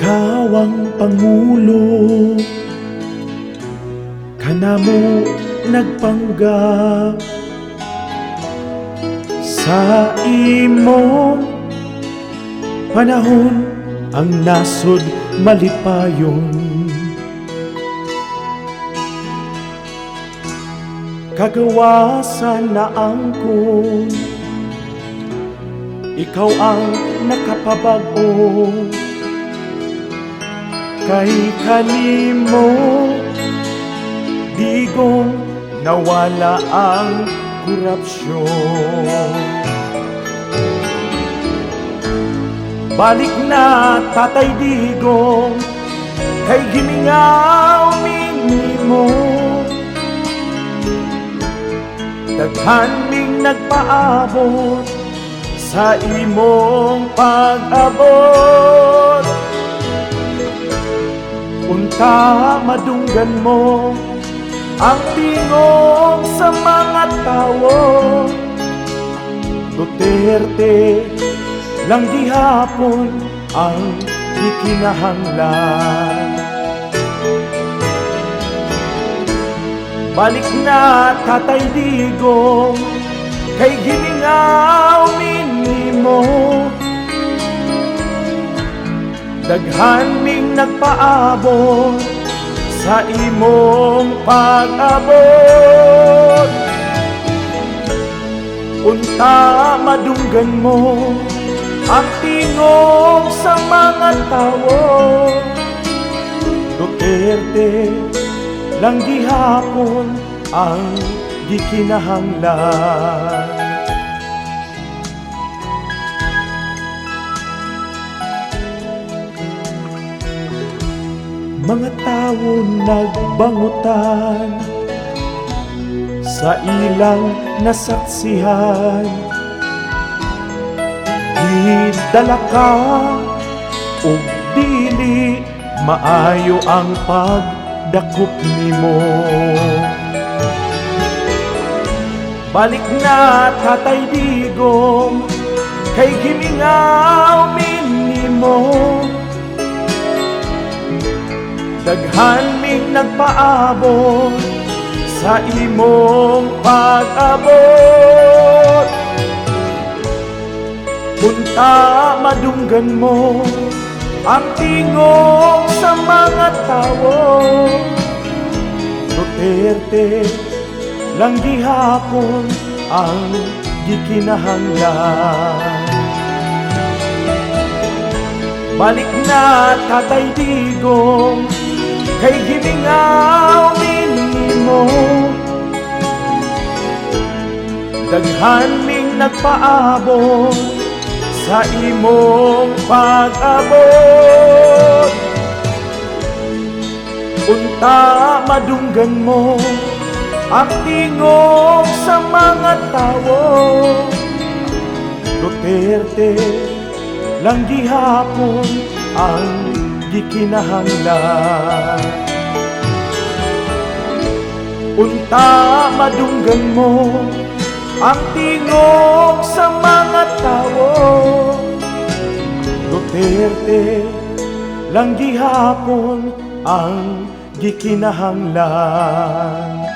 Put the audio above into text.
Kawang Pangulo, kanamo nagpanggap sa imong panahon ang nasod malipayon. Kagawasan na angkon, ikaw ang nakapabag-o. Kay kanimo digong nawala ang korupsyon. Balik na Tatay Digong, kay gimingaw minimo. Daghan ming nagpaabot sa imong pag-abot. Unta madunggan mo ang tingog sa mga tawo. Duterte lang gihapon ang ikinahanglan. Balik na Tatay Digong, kay gimingaw minimo. Daghan ming nagpaabot sa imong pag-abot. Unta madunggan mo ang tingog sa mga tawo. Duterte lang gihapon ang gikinahanglan. Mga tao nagbangutan sa ilang nasaksihan. Idala ka ug dili maayo ang pagdakop nimo. Balik na Tatay Digong, kay gimingaw minimo. Daghan ming nagpaabot sa imong pag-abot. Punta madunggan mo ang tingog sa mga tawo. Duterte lang gihapon ang gikinahanglan. Balik na Tatay Digong, kay gimingaw minimo. Daghan ming nagpaabot sa imong pag-abot. Unta madunggan mo ang tingog sa mga tawo. Duterte lang gihapon ang gikinahanglan. Unta madunggan mo ang tingog sa mga tawo. Duterte lang gihapon ang gikinahanglan.